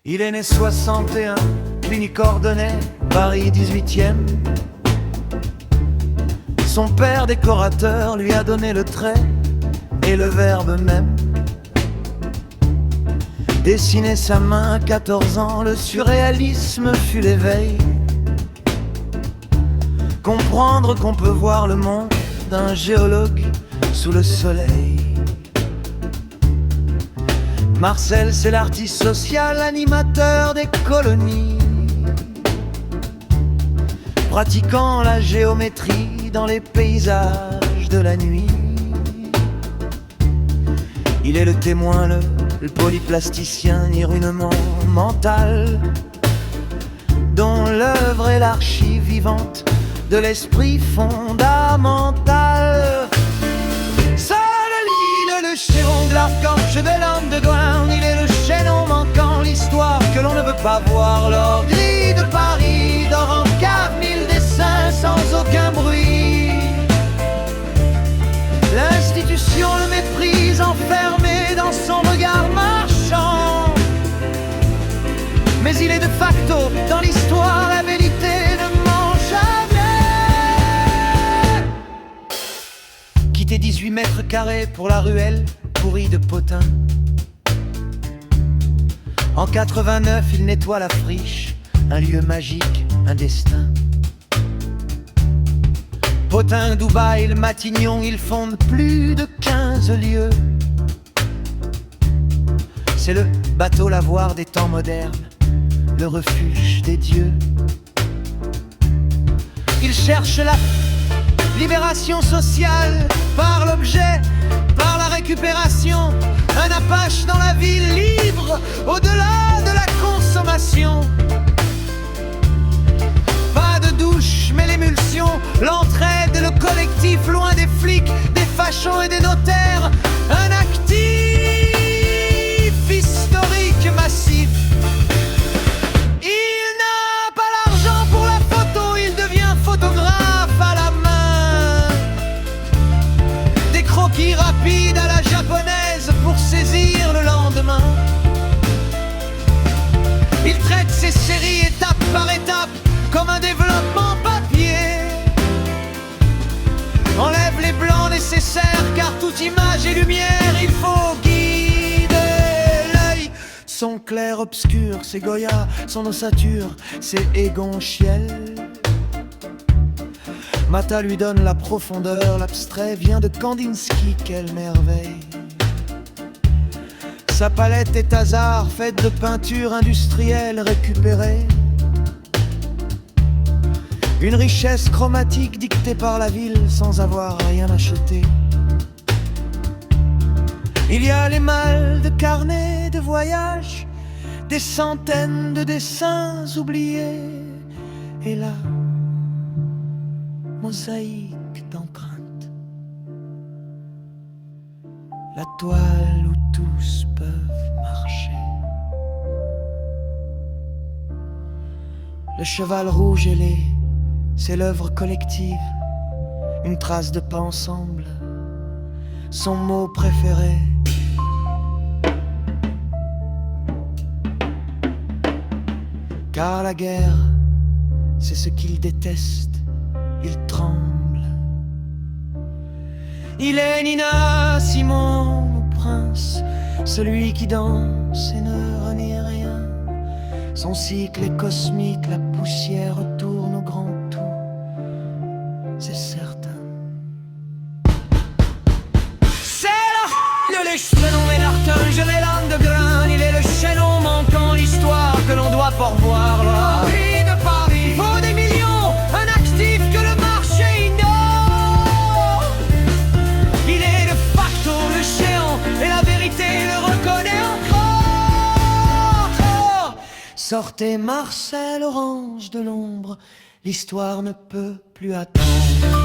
Il est né 61, clinique Ordonnay, Paris 18e. Son père décorateur lui a donné le trait et le verbe même. Dessiner sa main à 14 ans, le surréalisme fut l'éveil. Comprendre qu'on peut voir le monde d'un géologue sous le soleil. Marcel, c'est l'artiste social, animateur des colonies, pratiquant la géométrie dans les paysages de la nuit. Il est le témoin, le polyplasticien, ni rudement mental, dont l'œuvre est l'archive vivante de l'esprit fondamental. Le chéron de l'archange de l'homme de Gouin, il est le chaînon manquant, l'histoire que l'on ne veut pas voir. L'ordi de Paris dort en cave, 1000 dessins sans aucun bruit. L'institution le méprise, enfermé dans son regard marchand. Mais il est de facto dans l'histoire, la vérité ne ment jamais. Quitter 18 mètres carrés pour la ruelle pourrie de Potin. En 89, il nettoie la friche, un lieu magique, un destin. Potin, Dubaï, le Matignon, ils fondent plus de 15 lieux. C'est le bateau lavoir des temps modernes, le refuge des dieux. Il cherche la libération sociale par l'objet, par la récupération. Un apache dans la ville libre, au-delà de la consommation. Pas de douche, mais l'émulsion, l'entraide, le collectif, loin des flics, des fachos et des notaires. Un actif historique massif. Il n'a pas l'argent pour la photo, il devient photographe à la main. Des croquis rapides à la japonaise pour saisir le lendemain. Il traite ses séries étape par étape comme un développement papier. Enlève les blancs nécessaires car toute image et lumière il faut guider l'œil. Son clair-obscur, c'est Goya, son ossature, c'est Egon-Schiele. Mata lui donne la profondeur, l'abstrait vient de Kandinsky, quelle merveille. Sa palette est hasard, faite de peinture industrielle récupérée. Une richesse chromatique dictée par la ville sans avoir rien acheté. Il y a les malles de carnets de voyage, des centaines de dessins oubliés. Et là, mosaïque d'empreintes, la toile où tous peuvent marcher. Le cheval rouge ailé, c'est l'œuvre collective, une trace de pas ensemble, son mot préféré. Car la guerre, c'est ce qu'il déteste. Il tremble. Il est Nina Simon, mon prince, celui qui danse et ne renie rien. Son cycle est cosmique, la poussière tourne au grand tout, c'est certain. C'est là le lèche-prénom et l'archange de l'âme de grain. Il est le chaînon manquant, l'histoire que l'on doit pas revoir. La vie de Paris vaut des millions, un actif que le marché ignore. Il est de facto le géant et la vérité le reconnaît encore. Sortez Marcel, orange de l'ombre, l'histoire ne peut plus attendre.